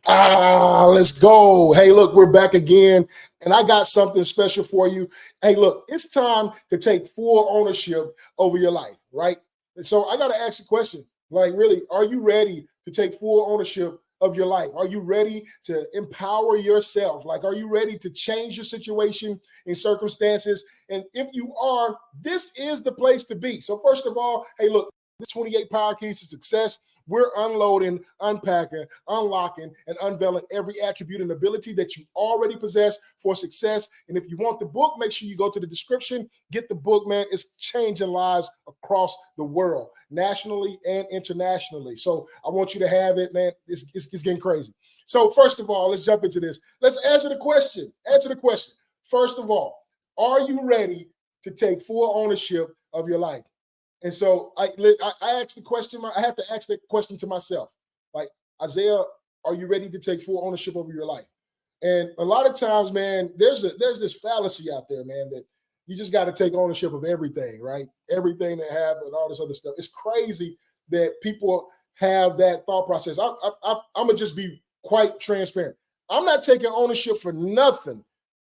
Let's go. Hey, look, we're back again, and I got something special for you. Hey, look, it's time to take full ownership over your life, right? And so I got to ask a question like, really, are you ready to take full ownership of your life? Are you ready to empower yourself? Like, are you ready to change your situation and circumstances? And if you are, this is the place to be. So, first of all, hey, look, this 28 Power Keys to Success. We're unloading, unpacking, unlocking, and unveiling every attribute and ability that you already possess for success. And if you want the book, make sure you go to the description, get the book, man. It's changing lives across the world, nationally and internationally. So I want you to have it, man. It's getting crazy. So first of all, let's jump into this. Let's answer the question. Answer the question. First of all, are you ready to take full ownership of your life? And so I asked the question. I have to ask that question to myself. Like, Isaiah, are you ready to take full ownership over your life? And a lot of times, man, there's this fallacy out there, man, that you just got to take ownership of everything, right? Everything they have and all this other stuff. It's crazy that people have that thought process. I'm gonna just be quite transparent. I'm not taking ownership for nothing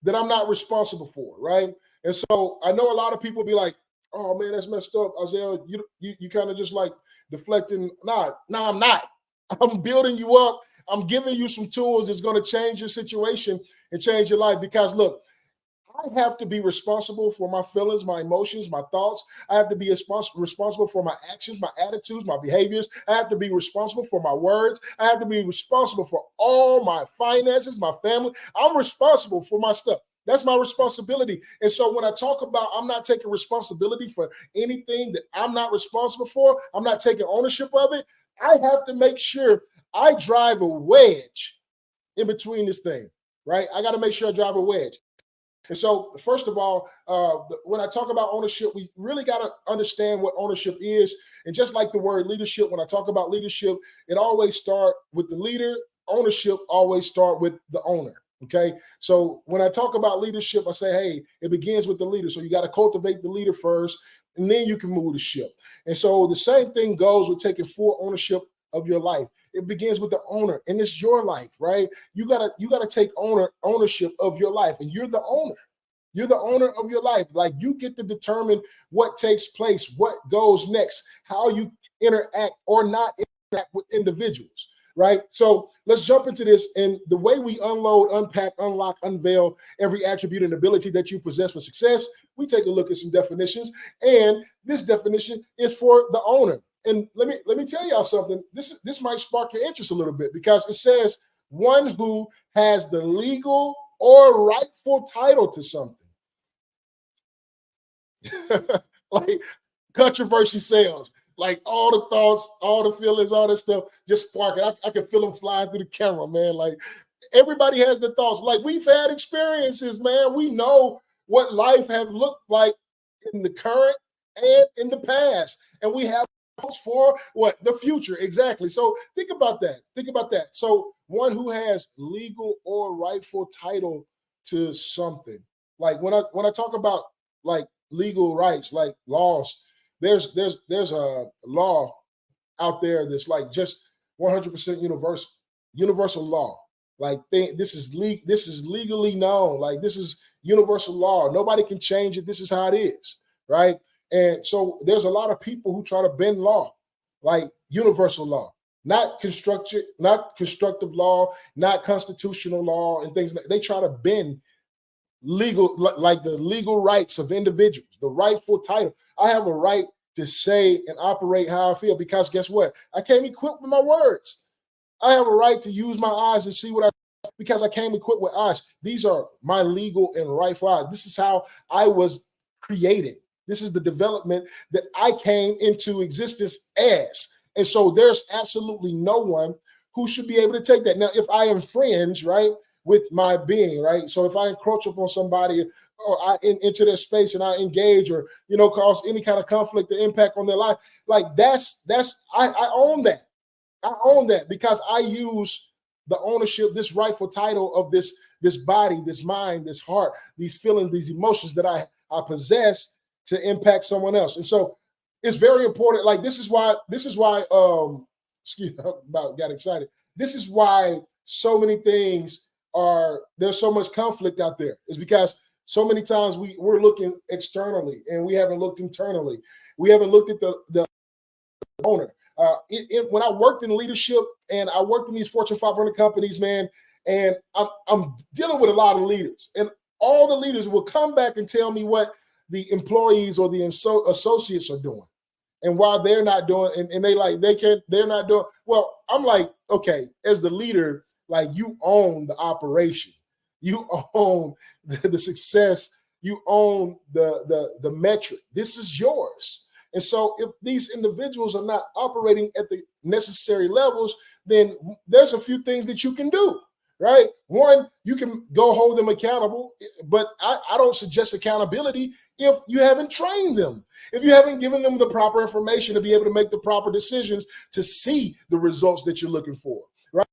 that I'm not responsible for, right? And so I know a lot of people be like, "Oh man, that's messed up, Isaiah. You kind of just like deflecting." Nah, I'm not. I'm building you up. I'm giving you some tools that's going to change your situation and change your life. Because look, I have to be responsible for my feelings, my emotions, my thoughts. I have to be responsible for my actions, my attitudes, my behaviors. I have to be responsible for my words. I have to be responsible for all my finances, my family. I'm responsible for my stuff. That's my responsibility. And so when I talk about I'm not taking responsibility for anything that I'm not responsible for, I'm not taking ownership of it, I have to make sure I drive a wedge in between this thing, right? I got to make sure I drive a wedge. And so, first of all, when I talk about ownership, we really got to understand what ownership is. And just like the word leadership, when I talk about leadership, it always start with the leader. Ownership always start with the owner. Okay. So when I talk about leadership, I say, hey, it begins with the leader. So you got to cultivate the leader first, and then you can move the ship. And so the same thing goes with taking full ownership of your life. It begins with the owner, and it's your life, right? You gotta take ownership of your life, and you're the owner. You're the owner of your life. Like, you get to determine what takes place, what goes next, how you interact or not interact with individuals, right? So let's jump into this. And the way we unload, unpack, unlock, unveil every attribute and ability that you possess for success, we take a look at some definitions. And this definition is for the owner. And let me tell y'all something. This might spark your interest a little bit, because it says one who has the legal or rightful title to something. Like, controversy sells. Like, all the thoughts, all the feelings, all this stuff just spark it. I can feel them flying through the camera, man. Like, everybody has the thoughts. Like, we've had experiences, man. We know what life have looked like in the current and in the past, and we have hopes for what the future exactly. So think about that. Think about that. So one who has legal or rightful title to something. Like, when I talk about like legal rights, like laws, there's a law out there that's like just 100% universal law. Like, this is legally known. Like, this is universal law. Nobody can change it. This is how it is, right? And so there's a lot of people who try to bend law, like universal law, not constructive law, not constitutional law, and things like they try to bend legal, like the legal rights of individuals, the rightful title. I have a right to say and operate how I feel, because guess what? I came equipped with my words. I have a right to use my eyes and see what I, because I came equipped with eyes. These are my legal and rightful eyes. This is how I was created. This is the development that I came into existence as. And so there's absolutely no one who should be able to take that. Now, if I infringe, right, with my being, right? So if I encroach upon somebody, or into their space, and I engage, or cause any kind of conflict or impact on their life, like I own that. I own that, because I use the ownership, this rightful title of this body, this mind, this heart, these feelings, these emotions that I possess to impact someone else. And so it's very important. Like, this is why excuse me, about got excited. This is why so many things there's so much conflict out there is because so many times we're looking externally and we haven't looked internally. We haven't looked at the owner. When I worked in leadership and I worked in these Fortune 500 companies, man, and I'm dealing with a lot of leaders, and all the leaders will come back and tell me what the employees or the associates are doing and why they're not doing, and they're not doing well. I'm like, okay, as the leader, like, you own the operation, you own the success, you own the metric. This is yours. And so if these individuals are not operating at the necessary levels, then there's a few things that you can do, right? One, you can go hold them accountable, but I don't suggest accountability if you haven't trained them, if you haven't given them the proper information to be able to make the proper decisions to see the results that you're looking for, right?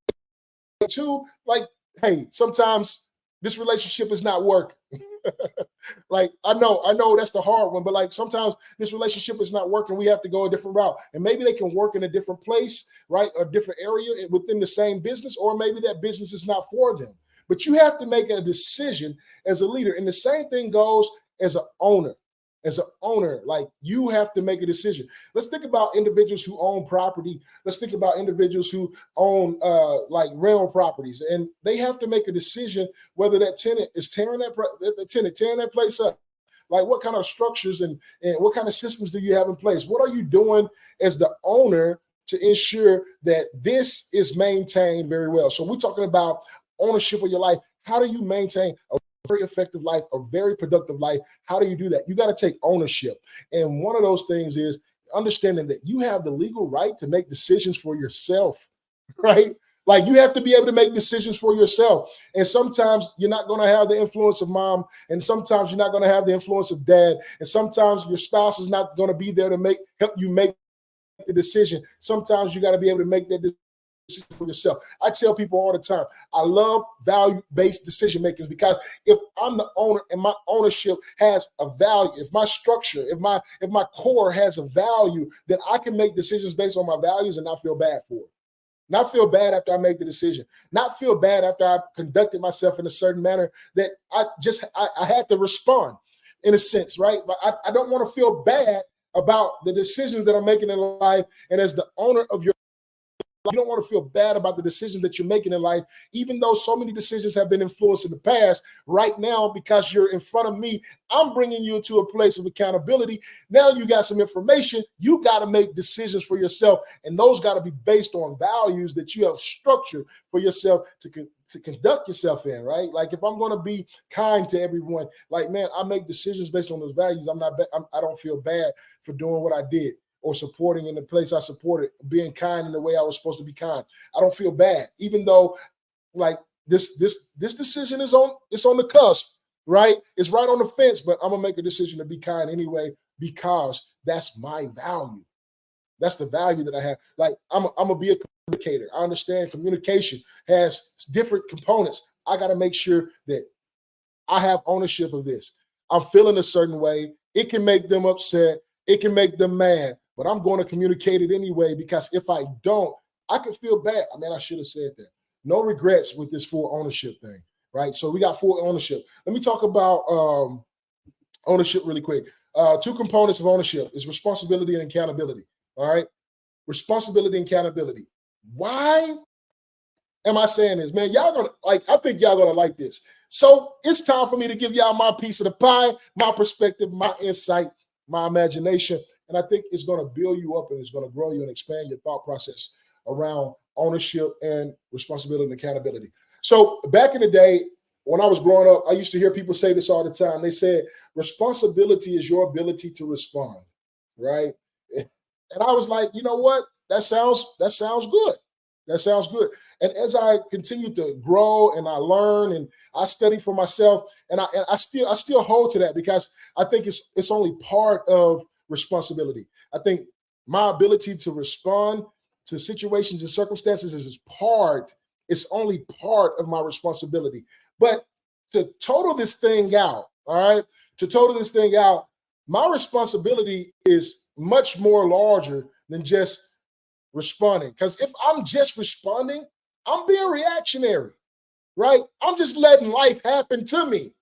Two, like, hey, sometimes this relationship is not working. Like, I know that's the hard one, but like sometimes this relationship is not working. We have to go a different route, and maybe they can work in a different place, right? A different area within the same business, or maybe that business is not for them. But you have to make a decision as a leader, and the same thing goes as an owner. As an owner, like, you have to make a decision. Let's think about individuals who own property. Let's think about individuals who own like rental properties, and they have to make a decision whether that tenant is tearing that place up. Like, what kind of structures and what kind of systems do you have in place? What are you doing as the owner to ensure that this is maintained very well? So we're talking about ownership of your life. How do you maintain a very effective life, a very productive life? How do you do that? You got to take ownership. And one of those things is understanding that you have the legal right to make decisions for yourself, right? Like, you have to be able to make decisions for yourself. And sometimes you're not going to have the influence of mom, and sometimes you're not going to have the influence of dad, and sometimes your spouse is not going to be there to help you make the decision. Sometimes you got to be able to make that decision for yourself. I tell people all the time, I love value-based decision makers, because if I'm the owner and my ownership has a value, if my structure, if my core has a value, then I can make decisions based on my values and not feel bad for it. Not feel bad after I make the decision. Not feel bad after I conducted myself in a certain manner that I had to respond in a sense, right? But I don't want to feel bad about the decisions that I'm making in life. And as the owner of your, you don't want to feel bad about the decisions that you're making in life, even though so many decisions have been influenced in the past. Right now, because you're in front of me, I'm bringing you to a place of accountability. Now you got some information. You got to make decisions for yourself, and those got to be based on values that you have structured for yourself to conduct yourself in, right? Like, if I'm going to be kind to everyone, like, man, I make decisions based on those values. I don't feel bad for doing what I did, or supporting in the place I supported, being kind in the way I was supposed to be kind. I don't feel bad, even though, like, this decision it's on the cusp, right? It's right on the fence, but I'm gonna make a decision to be kind anyway, because that's my value. That's the value that I have. Like, I'm gonna be a communicator. I understand communication has different components. I got to make sure that I have ownership of this. I'm feeling a certain way. It can make them upset. It can make them mad, but I'm going to communicate it anyway, because if I don't, I can feel bad. I mean, I should have said that. No regrets with this full ownership thing, right? So we got full ownership. Let me talk about ownership really quick. Two components of ownership is responsibility and accountability. All right, responsibility and accountability. Why am I saying this, man? Y'all gonna like? I think y'all gonna like this. So it's time for me to give y'all my piece of the pie, my perspective, my insight, my imagination, and I think it's going to build you up, and it's going to grow you and expand your thought process around ownership and responsibility and accountability. So back in the day, when I was growing up, I used to hear people say this all the time. They said, responsibility is your ability to respond, right? And I was like, you know what? That sounds good. That sounds good. And as I continue to grow and I learn and I study for myself, and I still hold to that, because I think it's only part of responsibility. I think my ability to respond to situations and circumstances it's only part of my responsibility. But to total this thing out, all right, my responsibility is much more larger than just responding. Because if I'm just responding, I'm being reactionary, right? I'm just letting life happen to me.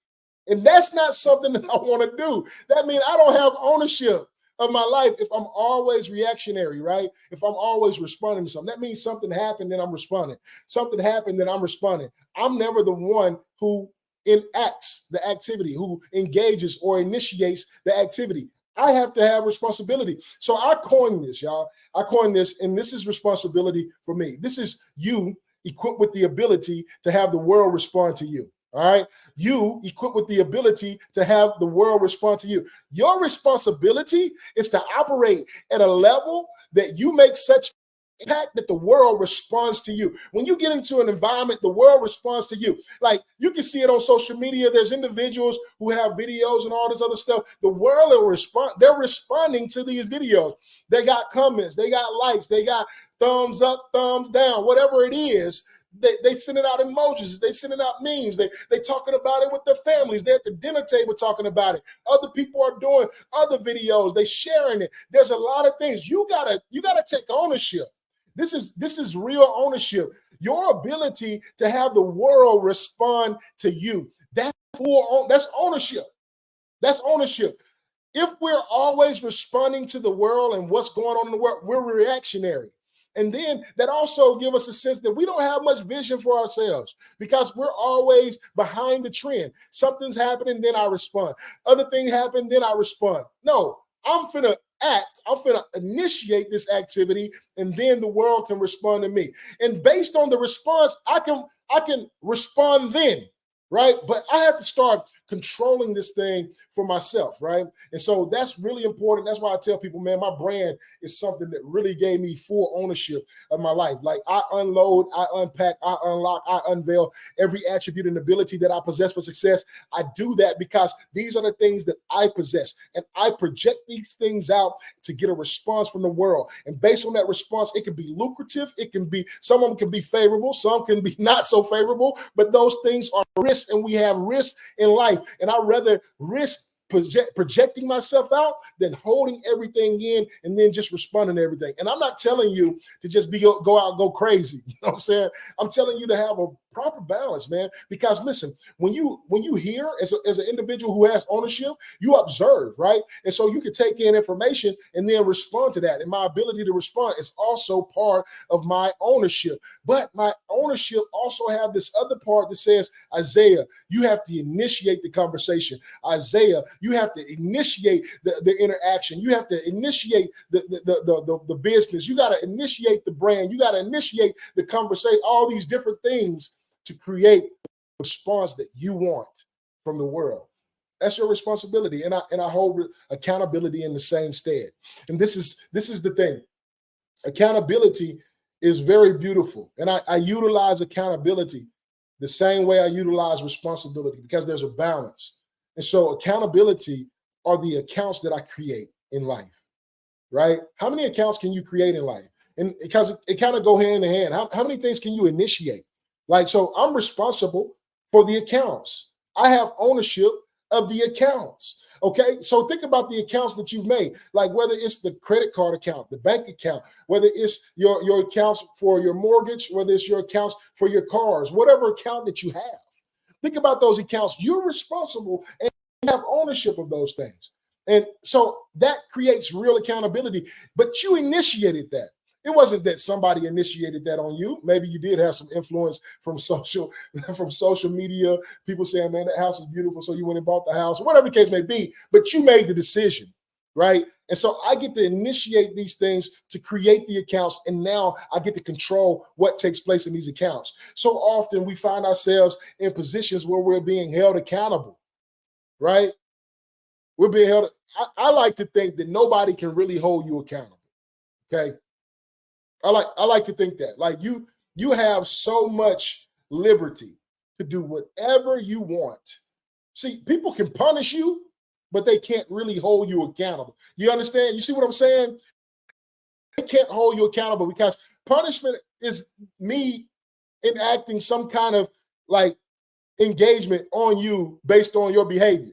And that's not something that I want to do. That means I don't have ownership of my life if I'm always reactionary, right? If I'm always responding to something. That means something happened, then I'm responding. Something happened, then I'm responding. I'm never the one who enacts the activity, who engages or initiates the activity. I have to have responsibility. So I coined this, y'all. I coined this, and this is responsibility for me. This is you equipped with the ability to have the world respond to you. All right. You equipped with the ability to have the world respond to you. Your responsibility is to operate at a level that you make such impact that the world responds to you. When you get into an environment, the world responds to you. Like you can see it on social media. There's individuals who have videos and all this other stuff. The world will respond. They're responding to these videos. They got comments, they got likes, they got thumbs up, thumbs down, whatever it is. They sending out emojis, they sending out memes, they talking about it with their families. They're at the dinner table talking about it. Other people are doing other videos, they sharing it. There's a lot of things. You gotta take ownership. This is real ownership. Your ability to have the world respond to you. That's ownership. That's ownership. If we're always responding to the world and what's going on in the world, we're reactionary. And then that also gives us a sense that we don't have much vision for ourselves because we're always behind the trend. Something's happening, then I respond. Other things happen, then I respond. No, I'm finna act. I'm finna initiate this activity, and then the world can respond to me. And based on the response, I can respond then. Right. But I have to start controlling this thing for myself. Right. And so that's really important. That's why I tell people, man, my brand is something that really gave me full ownership of my life. Like I unload, I unpack, I unlock, I unveil every attribute and ability that I possess for success. I do that because these are the things that I possess. And I project these things out to get a response from the world. And based on that response, it can be lucrative. It can be, some of them can be favorable. Some can be not so favorable, but those things are risks, and we have risk in life. And I'd rather risk projecting myself out than holding everything in and then just responding to everything. And I'm not telling you to just go out and go crazy. You know what I'm saying? I'm telling you to have a proper balance, man. Because listen, when you hear as an individual who has ownership, you observe, right? And so you can take in information and then respond to that. And my ability to respond is also part of my ownership. But my ownership also have this other part that says, Isaiah, you have to initiate the conversation. Isaiah, you have to initiate the interaction. You have to initiate the business. You got to initiate the brand. You got to initiate the conversation, all these different things to create a response that you want from the world. That's your responsibility. And I hold accountability in the same stead. And this is the thing. Accountability is very beautiful. And I utilize accountability the same way I utilize responsibility because there's a balance. And so accountability are the accounts that I create in life, right? How many accounts can you create in life? And because it kind of go hand in hand. How many things can you initiate? Like, so I'm responsible for the accounts. I have ownership of the accounts. Okay, so think about the accounts that you've made, like whether it's the credit card account, the bank account, whether it's your accounts for your mortgage, whether it's your accounts for your cars, whatever account that you have. Think about those accounts. You're responsible and you have ownership of those things. And so that creates real accountability, but you initiated that. It wasn't that somebody initiated that on you. Maybe you did have some influence from social media, people saying, man, that house is beautiful, so you went and bought the house, whatever the case may be, but you made the decision, right? And so I get to initiate these things to create the accounts, and now I get to control what takes place in these accounts. So often we find ourselves in positions where we're being held accountable, right? We're being held. I like to think that nobody can really hold you accountable, okay? I like to think that. Like you have so much liberty to do whatever you want. See, people can punish you, but they can't really hold you accountable. You understand? You see what I'm saying? They can't hold you accountable because punishment is me enacting some kind of like engagement on you based on your behavior,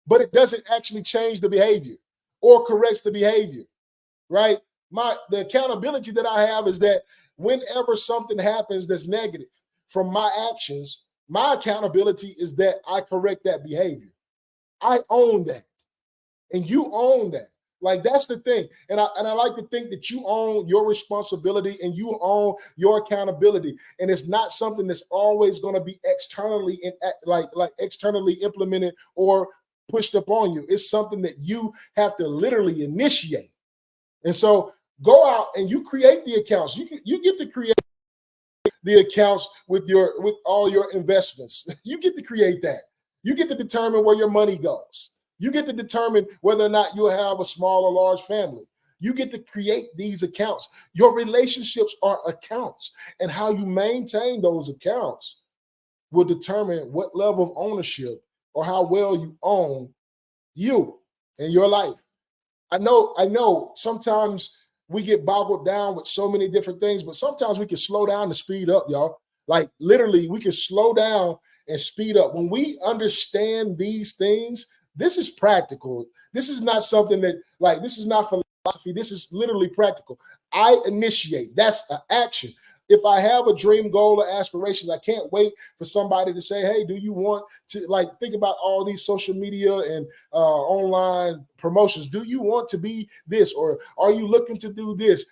but it doesn't actually change the behavior or corrects the behavior, right? The accountability that I have is that whenever something happens that's negative from my actions, my accountability is that I correct that behavior. I own that, and you own that. Like, that's the thing. And I like to think that you own your responsibility and you own your accountability. And it's not something that's always going to be externally like externally implemented or pushed upon you. It's something that you have to literally initiate. And so go out and you create the accounts. You get to create the accounts with all your investments. You get to create that. You get to determine where your money goes. You get to determine whether or not you'll have a small or large family. You get to create these accounts. Your relationships are accounts, and how you maintain those accounts will determine what level of ownership or how well you own you and your life. I know sometimes we get boggled down with so many different things, but sometimes we can slow down and speed up, y'all. Like, literally, we can slow down and speed up. When we understand these things, this is practical. This is not something that, like, this is not philosophy. This is literally practical. I initiate. That's an action. If I have a dream, goal, or aspirations, I can't wait for somebody to say, hey, do you want to, like, think about all these social media and online promotions. Do you want to be this, or are you looking to do this?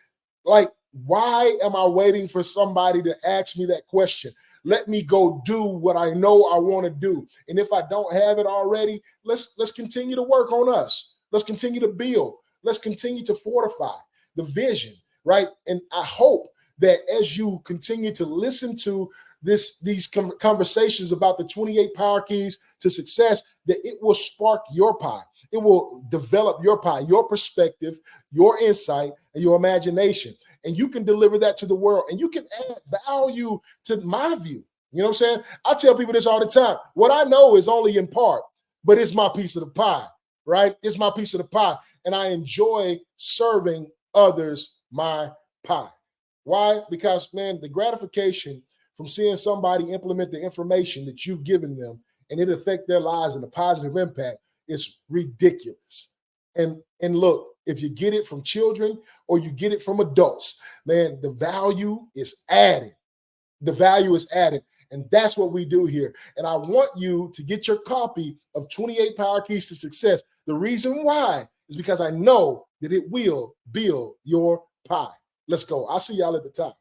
Like, why am I waiting for somebody to ask me that question? Let me go do what I know I want to do. And if I don't have it already, let's continue to work on us. Let's continue to build. Let's continue to fortify the vision, right? And I hope that as you continue to listen to these conversations about the 28 power keys to success, that it will spark your pie. It will develop your pie, your perspective, your insight, and your imagination. And you can deliver that to the world, and you can add value to my view. You know what I'm saying? I tell people this all the time. What I know is only in part, but it's my piece of the pie, right? It's my piece of the pie. And I enjoy serving others my pie. Why? Because, man, the gratification from seeing somebody implement the information that you've given them and it affect their lives in a positive impact is ridiculous. And look, if you get it from children or you get it from adults, man, the value is added. The value is added. And that's what we do here. And I want you to get your copy of 28 Power Keys to Success. The reason why is because I know that it will build your pie. Let's go. I'll see y'all at the top.